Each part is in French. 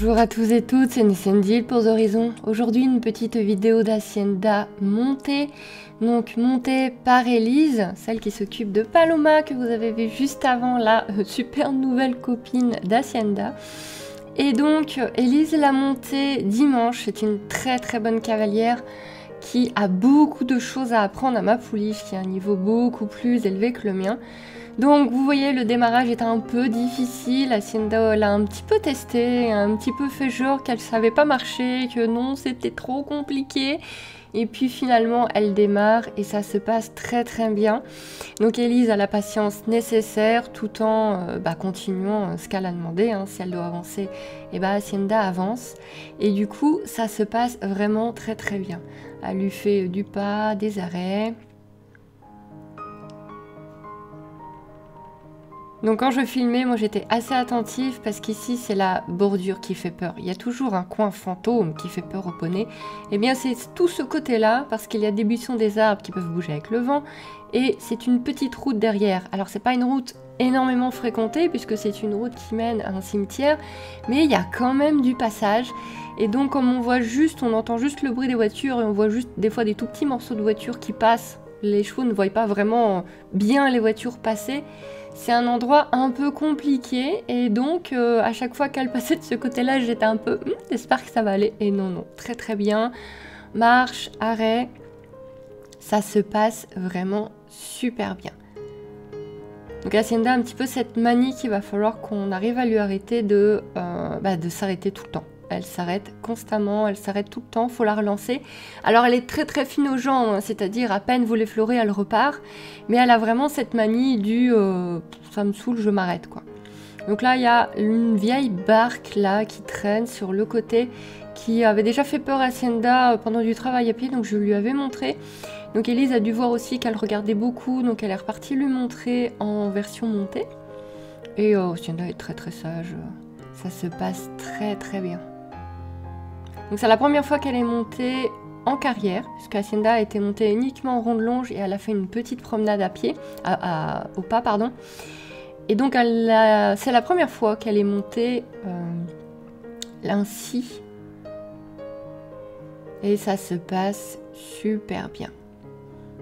Bonjour à tous et toutes, c'est Nesendil pour The Horizon. Aujourd'hui une petite vidéo d'Hacienda montée. Donc montée par Elise, celle qui s'occupe de Paloma que vous avez vu juste avant, la super nouvelle copine d'Hacienda. Et donc Elise l'a montée dimanche, c'est une très bonne cavalière qui a beaucoup de choses à apprendre à ma pouliche, qui a un niveau beaucoup plus élevé que le mien. Donc vous voyez, le démarrage est un peu difficile, Hacienda l'a un petit peu testé, un petit peu fait genre qu'elle savait pas marcher, que non c'était trop compliqué. Et puis finalement elle démarre et ça se passe très bien. Donc Elise a la patience nécessaire tout en continuant ce qu'elle a demandé. Si elle doit avancer, et Hacienda avance. Et du coup ça se passe vraiment très bien. Elle lui fait du pas, des arrêts. Donc quand je filmais, moi j'étais assez attentive parce qu'ici c'est la bordure qui fait peur. Il y a toujours un coin fantôme qui fait peur au poney. Et bien c'est tout ce côté-là parce qu'il y a des buissons, des arbres qui peuvent bouger avec le vent. Et c'est une petite route derrière. Alors c'est pas une route énormément fréquentée puisque c'est une route qui mène à un cimetière. Mais il y a quand même du passage. Et donc comme on voit juste, on entend juste le bruit des voitures et on voit juste des fois des tout petits morceaux de voitures qui passent. Les chevaux ne voient pas vraiment bien les voitures passer. C'est un endroit un peu compliqué et donc à chaque fois qu'elle passait de ce côté-là, j'étais un peu j'espère que ça va aller. Et non, très bien. Marche, arrêt, ça se passe vraiment super bien. Donc Hacienda a un petit peu cette manie qu'il va falloir qu'on arrive à lui arrêter de s'arrêter tout le temps. Elle s'arrête constamment, elle s'arrête tout le temps, faut la relancer. Alors elle est très fine aux jambes, c'est-à-dire à peine vous l'effleurez, elle repart. Mais elle a vraiment cette manie du ça me saoule, je m'arrête quoi. Donc là il y a une vieille barque là qui traîne sur le côté qui avait déjà fait peur à Hacienda pendant du travail à pied, donc je lui avais montré. Donc Elise a dû voir aussi qu'elle regardait beaucoup, donc elle est repartie lui montrer en version montée. Et Hacienda est très sage, ça se passe très bien. Donc c'est la première fois qu'elle est montée en carrière, puisque Hacienda a été montée uniquement en ronde longe et elle a fait une petite promenade à pied, au pas pardon. Et donc c'est la première fois qu'elle est montée ainsi. Et ça se passe super bien.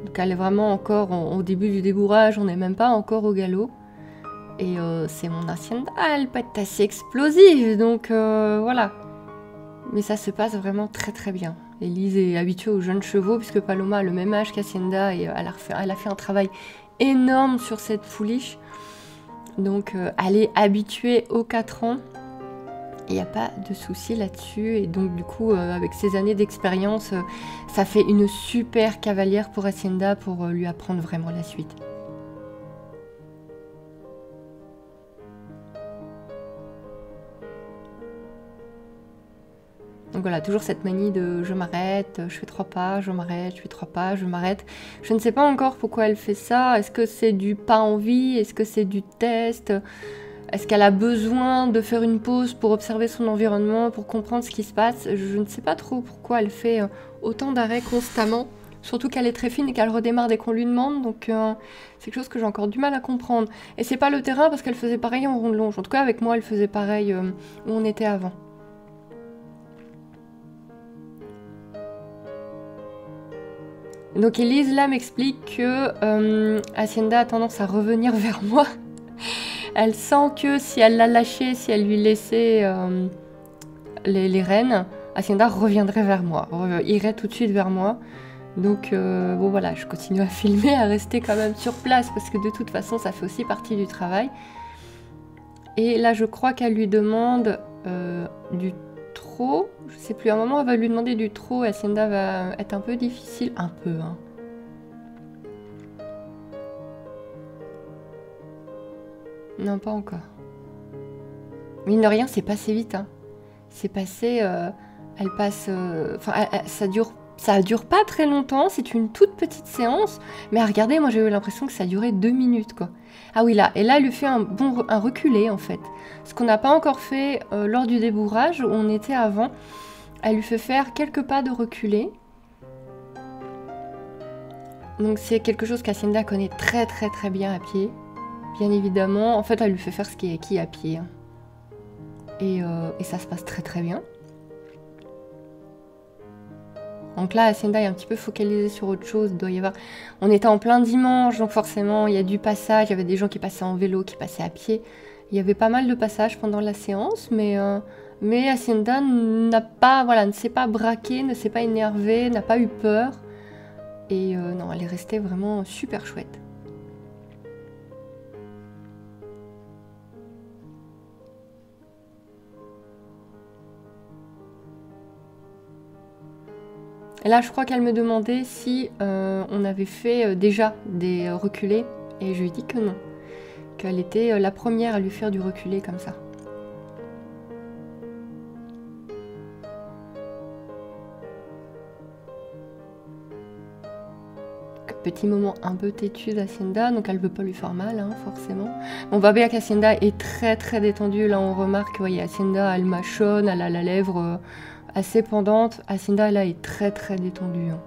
Donc elle est vraiment encore au début du débourrage, on n'est même pas encore au galop. Et c'est mon Hacienda, elle peut être assez explosive, donc voilà. Mais ça se passe vraiment très bien. Elise est habituée aux jeunes chevaux puisque Paloma a le même âge qu'Hacienda et elle a fait un travail énorme sur cette pouliche. Donc elle est habituée aux 4 ans. Il n'y a pas de souci là-dessus. Et donc du coup, avec ces années d'expérience, ça fait une super cavalière pour Hacienda pour lui apprendre vraiment la suite. Donc voilà, toujours cette manie de je m'arrête, je fais 3 pas, je m'arrête, je fais 3 pas, je m'arrête. Je ne sais pas encore pourquoi elle fait ça. Est-ce que c'est du pas envie? Est-ce que c'est du test? Est-ce qu'elle a besoin de faire une pause pour observer son environnement, pour comprendre ce qui se passe? Je ne sais pas trop pourquoi elle fait autant d'arrêts constamment. Surtout qu'elle est très fine et qu'elle redémarre dès qu'on lui demande. Donc c'est quelque chose que j'ai encore du mal à comprendre. Et c'est pas le terrain parce qu'elle faisait pareil en ronde longe. En tout cas avec moi elle faisait pareil où on était avant. Donc Elise là m'explique que Hacienda a tendance à revenir vers moi. Elle sent que si elle l'a lâchée, si elle lui laissait les rênes, Hacienda reviendrait vers moi, irait tout de suite vers moi. Donc bon voilà, je continue à filmer, à rester quand même sur place parce que de toute façon ça fait aussi partie du travail. Et là je crois qu'elle lui demande du trot, je sais plus, à un moment elle va lui demander du trot et Hacienda va être un peu difficile, un peu hein. Non, pas encore. Mine de rien, c'est passé vite. Hein. C'est passé... elle passe... ça dure pas très longtemps. C'est une toute petite séance. Mais regardez, moi j'ai eu l'impression que ça durait 2 minutes, quoi. Ah oui, là. Et là, elle lui fait un reculé, en fait. Ce qu'on n'a pas encore fait lors du débourrage, où on était avant. Elle lui fait faire quelques pas de reculé. Donc c'est quelque chose qu'Hacienda connaît très bien à pied. Bien évidemment, en fait, elle lui fait faire ce qui est acquis à pied. et ça se passe très très bien. Donc là, Hacienda est un petit peu focalisée sur autre chose. Il doit y avoir... On était en plein dimanche, donc forcément, il y a du passage. Il y avait des gens qui passaient en vélo, qui passaient à pied. Il y avait pas mal de passages pendant la séance, mais Hacienda n'a pas, voilà, ne s'est pas braquée, ne s'est pas énervée, n'a pas eu peur. Et non, elle est restée vraiment super chouette. Et là, je crois qu'elle me demandait si on avait fait déjà des reculés, et je lui ai dit que non. Qu'elle était la première à lui faire du reculé comme ça. Petit moment un peu têtu d'Hacienda, donc elle ne veut pas lui faire mal, hein, forcément. On voit bien qu'Hacienda est très très détendue. Là, on remarque, voyez, Hacienda, elle mâchonne, elle a la lèvre assez pendante. Hacienda, là, est très très détendue. Hein.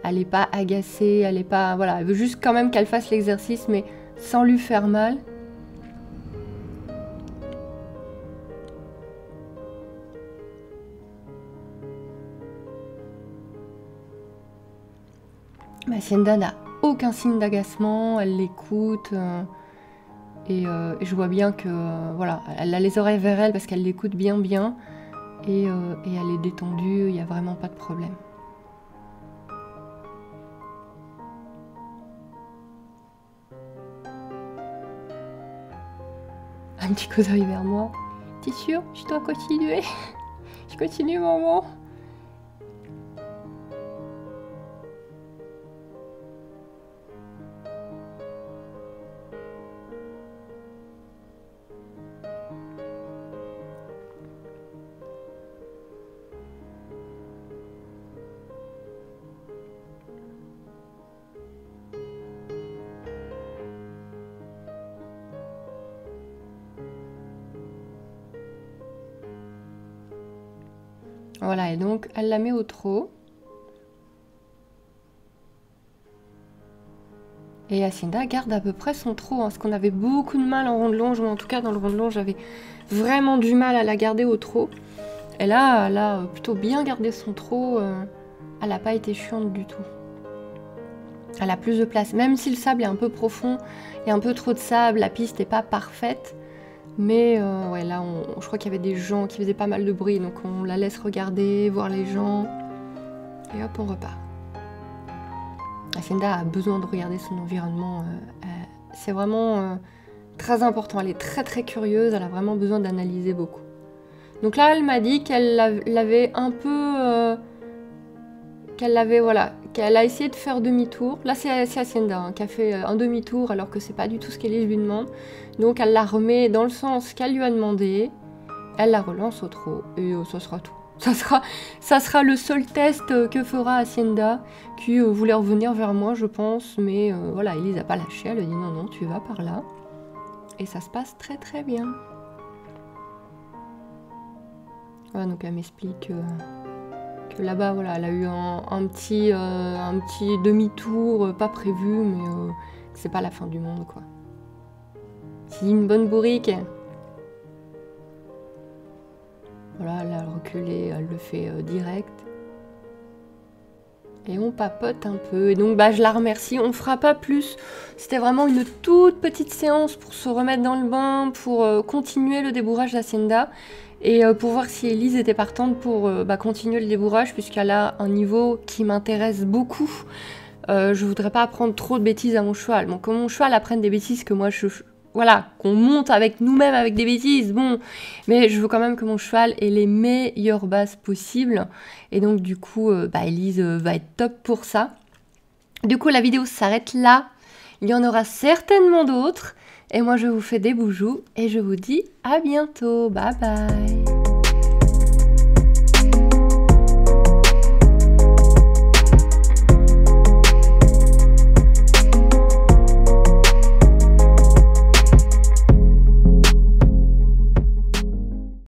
Elle n'est pas agacée, elle n'est pas... Voilà, elle veut juste quand même qu'elle fasse l'exercice, mais sans lui faire mal. Mais Hacienda n'a aucun signe d'agacement, elle l'écoute. Et je vois bien que, voilà, elle a les oreilles vers elle parce qu'elle l'écoute bien. Et elle est détendue, il n'y a vraiment pas de problème. Un petit coup d'œil vers moi. T'es sûr? Je dois continuer? Je continue, maman. Voilà, et donc elle la met au trot. Et Hacienda garde à peu près son trot, hein, parce qu'on avait beaucoup de mal en rond de longe, ou en tout cas dans le rond de longe, j'avais vraiment du mal à la garder au trot. Et là, elle a plutôt bien gardé son trot, elle n'a pas été chiante du tout. Elle a plus de place, même si le sable est un peu profond, il y a un peu trop de sable, la piste n'est pas parfaite. Mais ouais, là, je crois qu'il y avait des gens qui faisaient pas mal de bruit, donc on la laisse regarder, voir les gens, et hop, on repart. Hacienda a besoin de regarder son environnement, c'est vraiment très important, elle est très très curieuse, elle a vraiment besoin d'analyser beaucoup. Donc là, elle m'a dit qu'elle l'avait un peu... qu'elle a essayé de faire demi-tour. Là, c'est Hacienda hein, qui a fait un demi-tour alors que c'est pas du tout ce qu'Élise lui demande. Donc elle la remet dans le sens qu'elle lui a demandé, elle la relance au trot et ça sera tout. Ça sera le seul test que fera Hacienda qui voulait revenir vers moi, je pense, mais voilà, Élise n'a pas lâché, elle a dit non, non, tu vas par là. Et ça se passe très très bien. Voilà, donc elle m'explique que là-bas, voilà, elle a eu un petit demi-tour pas prévu, mais que c'est pas la fin du monde, quoi. C'est une bonne bourrique. Voilà, elle a reculé, elle le fait direct. Et on papote un peu. Et donc, bah, je la remercie. On ne fera pas plus. C'était vraiment une toute petite séance pour se remettre dans le bain, pour continuer le débourrage d'Hacienda. Et pour voir si Élise était partante pour continuer le débourrage, puisqu'elle a un niveau qui m'intéresse beaucoup. Je voudrais pas apprendre trop de bêtises à mon cheval. Bon, que mon cheval apprenne des bêtises que moi voilà, qu'on monte avec nous-mêmes avec des bêtises, bon. Mais je veux quand même que mon cheval ait les meilleures bases possibles. Et donc du coup, Élise va être top pour ça. Du coup, la vidéo s'arrête là. Il y en aura certainement d'autres. Et moi, je vous fais des boujous et je vous dis à bientôt. Bye bye.